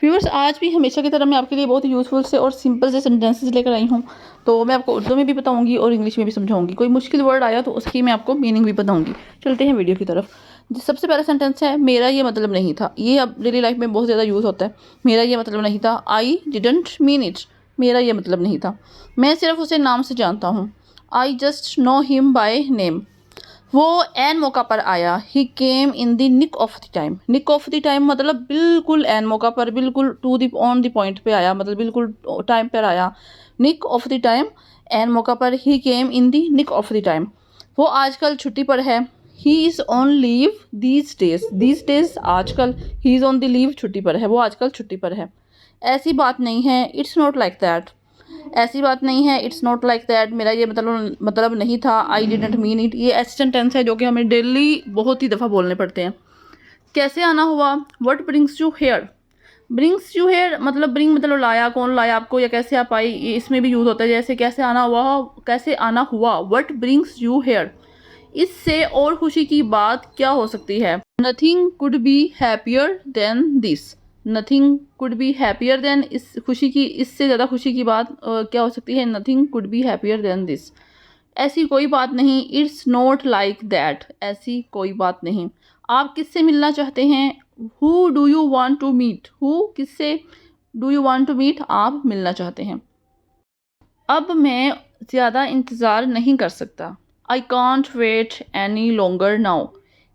Viewers, आज भी हमेशा की तरह मैं आपके लिए बहुत ही यूज़फुल से और सिंपल से सेंटेंसेस लेकर आई हूँ। तो मैं आपको उर्दू में भी बताऊँगी और इंग्लिश में भी समझाऊँगी। कोई मुश्किल वर्ड आया तो उसकी मैं आपको मीनिंग भी बताऊँगी। चलते हैं वीडियो की तरफ। सबसे पहला सेंटेंस है, मेरा ये मतलब नहीं था। ये अब डेली लाइफ में बहुत ज़्यादा यूज़ होता है। मेरा ये मतलब नहीं था। I didn't mean it. मेरा ये मतलब नहीं था। मैं सिर्फ उसे नाम से जानता हूँ। I just know him by name. वो एन मौका पर आया। He came in the nick of the time. Nick of the time मतलब बिल्कुल एन मौका पर, बिल्कुल to the on the point पे आया, मतलब बिल्कुल टाइम पर आया। निक ऑफ द टाइम, एन मौका पर। He came in the nick of the time. वो आजकल छुट्टी पर है। He is on leave these days. These days आजकल। ही इज़ ऑन द लीव, छुट्टी पर है। वो आजकल छुट्टी पर है। ऐसी बात नहीं है। It's not like that. ऐसी बात नहीं है। इट्स नॉट लाइक दैट, मेरा ये मतलब नहीं था। आई डिडंट मीन इट, ये एसिस्टेंट टेंस है जो कि हमें डेली बहुत ही दफ़ा बोलने पड़ते हैं। कैसे आना हुआ? What brings you here. Brings you here मतलब ब्रिंग मतलब लाया, कौन लाया आपको, या कैसे आप आई, ये इसमें भी यूज़ होता है। जैसे कैसे आना हुआ, कैसे आना हुआ। What brings you here. इससे और खुशी की बात क्या हो सकती है? Nothing could be happier than this. Nothing could be happier than, इस खुशी की, इससे ज़्यादा खुशी की बात क्या हो सकती है? Nothing could be happier than this. ऐसी कोई बात नहीं। It's not like that. ऐसी कोई बात नहीं। आप किससे मिलना चाहते हैं? Who do you want to meet. Who, किससे, do you want to meet, आप मिलना चाहते हैं। अब मैं ज़्यादा इंतज़ार नहीं कर सकता। I can't wait any longer now.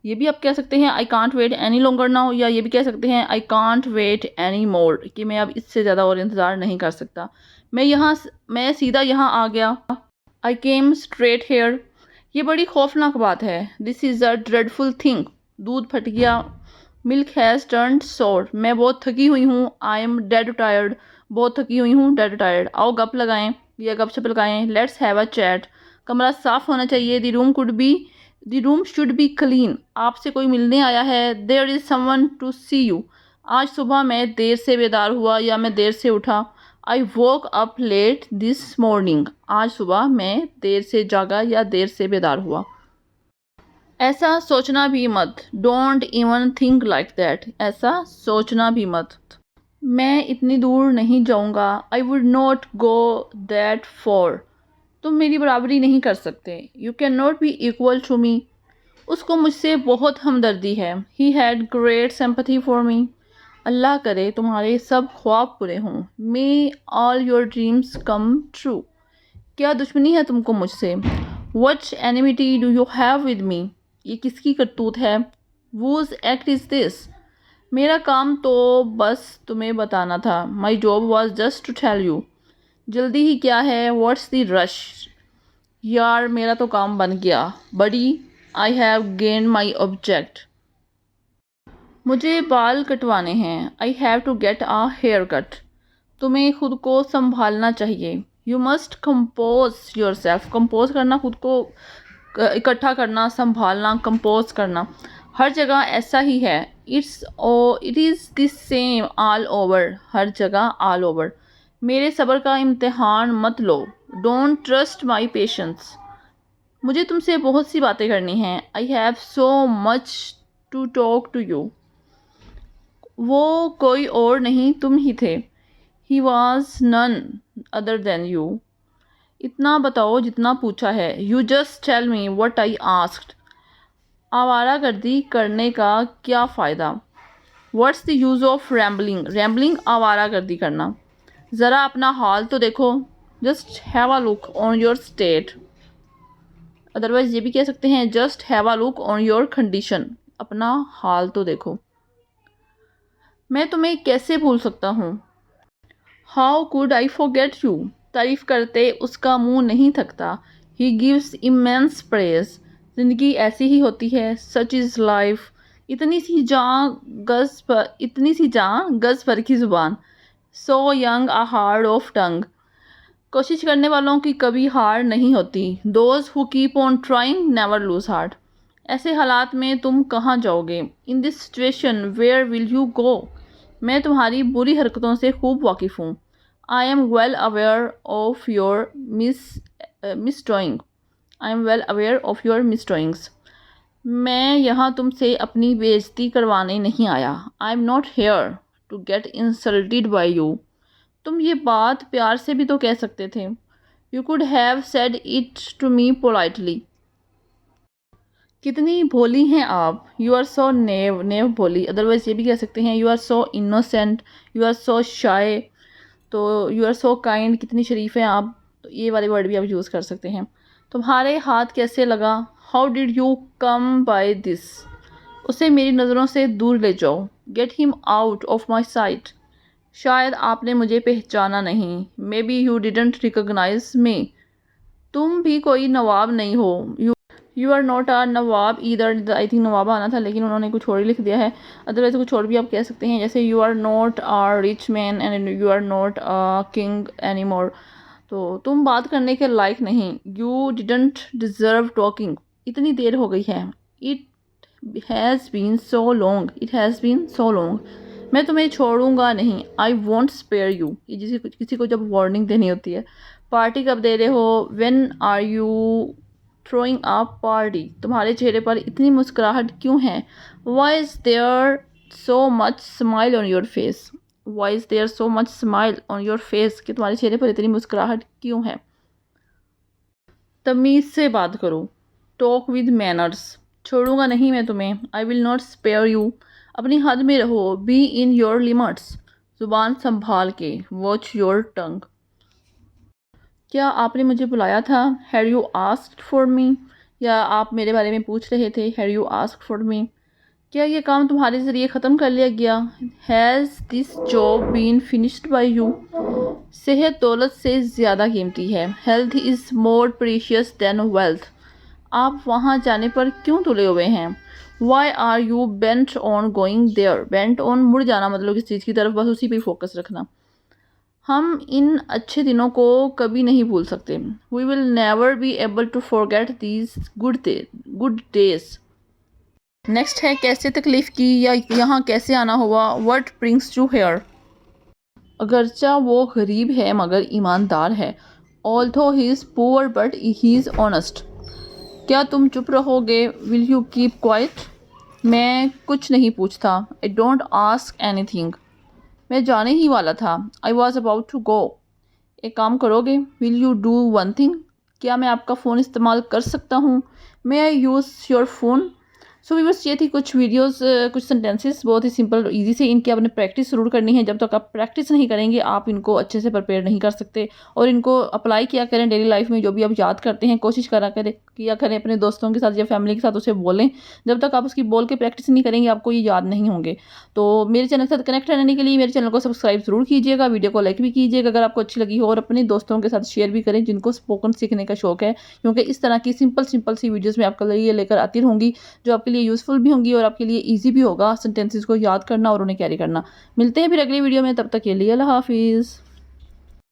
ये भी आप कह सकते हैं I can't wait any longer now, या ये भी कह सकते हैं I can't wait any more, कि मैं अब इससे ज़्यादा और इंतज़ार नहीं कर सकता। मैं सीधा यहाँ आ गया। आई केम स्ट्रेट हेयर। ये बड़ी खौफनाक बात है। This is a dreadful thing. दूध फट गया। मिल्क हैज़ टर्न्ड सोर। मैं बहुत थकी हुई हूँ। I am dead tired. बहुत थकी हुई हूँ, डेड टायर्ड। आओ गप लगाएं या गपशप लगाएं। Let's have a chat. कमरा साफ होना चाहिए। The room should be clean. आपसे कोई मिलने आया है। There is someone to see you. आज सुबह मैं देर से बेदार हुआ या मैं देर से उठा। I woke up late this morning. आज सुबह मैं देर से जागा या देर से बेदार हुआ। ऐसा सोचना भी मत। Don't even think like that. ऐसा सोचना भी मत। मैं इतनी दूर नहीं जाऊंगा। I would not go that far. तुम मेरी बराबरी नहीं कर सकते। You can not be equal to me. उसको मुझसे बहुत हमदर्दी है। He had great sympathy for me. अल्लाह करे तुम्हारे सब ख्वाब पूरे हों। May all your dreams come true. क्या दुश्मनी है तुमको मुझसे? What enmity do you have with me. ये किसकी करतूत है? Whose act is this. मेरा काम तो बस तुम्हें बताना था। My job was just to tell you. जल्दी ही क्या है? What's the rush. यार मेरा तो काम बन गया। बड़ी, I have gain my object. मुझे बाल कटवाने हैं। I have to get a hair cut. तुम्हें खुद को संभालना चाहिए। You must compose your self. Compose करना, खुद को इकट्ठा करना, संभालना, कंपोज करना। हर जगह ऐसा ही है। It is the same all over. हर जगह ऑल ओवर। मेरे सब्र का इम्तिहान मत लो। Don't trust my patience. मुझे तुमसे बहुत सी बातें करनी हैं। I have so much to talk to you. वो कोई और नहीं, तुम ही थे। He was none other than you. इतना बताओ जितना पूछा है। You just tell me what I asked. आवारागर्दी करने का क्या फ़ायदा? What's the use of rambling. Rambling आवारागर्दी करना। ज़रा अपना हाल तो देखो। Just have a look on your state. Otherwise ये भी कह सकते हैं just have a look on your condition. अपना हाल तो देखो। मैं तुम्हें कैसे भूल सकता हूँ? How could I forget you. तारीफ़ करते उसका मुंह नहीं थकता। He gives immense praise. ज़िंदगी ऐसी ही होती है। Such is life. इतनी सी जान गज़ पर की ज़ुबान। So young a hard of tongue. कोशिश करने वालों की कभी हार नहीं होती। Those who keep on trying never lose heart. ऐसे हालात में तुम कहाँ जाओगे? In this situation where will you go. मैं तुम्हारी बुरी हरकतों से खूब वाकिफ़ हूँ। I am well aware of your misdoing. I am well aware of your misdoings. मैं यहाँ तुमसे अपनी बेइज्जती करवाने नहीं आया। I am not here to get insulted by you. तुम ये बात प्यार से भी तो कह सकते थे। You could have said it to me politely. कितनी भोली हैं आप। यू आर सो नेव, नेव भोली। अदरवाइज़ ये भी कह सकते हैं you are so innocent, you are so shy, तो यू आर सो काइंड, कितनी शरीफ हैं आप। तो ये वाले वर्ड भी आप यूज़ कर सकते हैं। तुम्हारे हाथ कैसे लगा। How did you come by this. उसे मेरी नज़रों से दूर ले जाओ। Get him out of my sight. शायद आपने मुझे पहचाना नहीं। Maybe you didn't recognise me. तुम भी कोई नवाब नहीं हो। You are not a nawab either. I think नवाब आना था लेकिन उन्होंने कुछ और ही लिख दिया है। अदरवाइज कुछ और भी आप कह सकते हैं, जैसे you are not a rich man and you are not a king any more. तो तुम बात करने के लायक नहीं। You didn't deserve talking. इतनी देर हो गई है। It has been so long, it has been so long. मैं तुम्हें छोड़ूंगा नहीं। I won't spare you. ये किसी को जब वार्निंग देनी होती है। पार्टी कब दे रहे हो। When are you throwing a party. तुम्हारे चेहरे पर इतनी मुस्कुराहट क्यों है। Why is there so much smile on your face. Why is there so much smile on your face, कि तुम्हारे चेहरे पर इतनी मुस्कुराहट क्यों है। तमीज़ से बात करो। Talk with manners. छोड़ूंगा नहीं मैं तुम्हें। I will not spare you. अपनी हद में रहो। Be in your limits. ज़ुबान संभाल के। Watch your tongue. क्या आपने मुझे बुलाया था। Had you asked for me. या आप मेरे बारे में पूछ रहे थे। Had you asked for me. क्या ये काम तुम्हारे ज़रिए ख़त्म कर लिया गया। Has this job been finished by you. सेहत दौलत से ज़्यादा कीमती है। Health is more precious than wealth. आप वहाँ जाने पर क्यों तुले हुए हैं। Why are you bent on going there. Bent on मुड़ जाना, मतलब किसी चीज़ की तरफ, बस उसी पे फोकस रखना। हम इन अच्छे दिनों को कभी नहीं भूल सकते। We will never be able to forget these good days. Next है कैसे तकलीफ़ की या यहाँ कैसे आना हुआ। What brings you here. अगरचा वो गरीब है मगर ईमानदार है। Although he is poor but he is honest. क्या तुम चुप रहोगे। Will you keep quiet. मैं कुछ नहीं पूछता। I don't ask anything. मैं जाने ही वाला था। I was about to go. एक काम करोगे। Will you do one thing. क्या मैं आपका फ़ोन इस्तेमाल कर सकता हूँ। May I use your phone. So viewers, ये थी कुछ वीडियोस, कुछ सेंटेंसेस बहुत ही सिंपल और इजी से। इनकी आपने प्रैक्टिस ज़रूर करनी है। जब तक आप प्रैक्टिस नहीं करेंगे आप इनको अच्छे से प्रिपेयर नहीं कर सकते। और इनको अप्लाई किया करें डेली लाइफ में। जो भी आप याद करते हैं कोशिश किया करें अपने दोस्तों के साथ या फैमिली के साथ उसे बोलें। जब तक आप उसकी बोल के प्रैक्टिस नहीं करेंगे आपको ये याद नहीं होंगे। तो मेरे चैनल के साथ कनेक्ट रहने के लिए मेरे चैनल को सब्सक्राइब ज़रूर कीजिएगा। वीडियो को लाइक भी कीजिएगा अगर आपको अच्छी लगी हो, और अपने दोस्तों के साथ शेयर भी करें जिनको स्पोकन सीखने का शौक है, क्योंकि इस तरह की सिंपल सी वीडियोज़ मैं आपके लिए लेकर आती रहूँगी जो आपके लिए यूज़फुल भी होंगी और आपके लिए ईजी भी होगा सेंटेंसेस को याद करना और उन्हें कैरी करना। मिलते हैं फिर अगली वीडियो में, तब तक के लिए अल्लाह हाफिज़।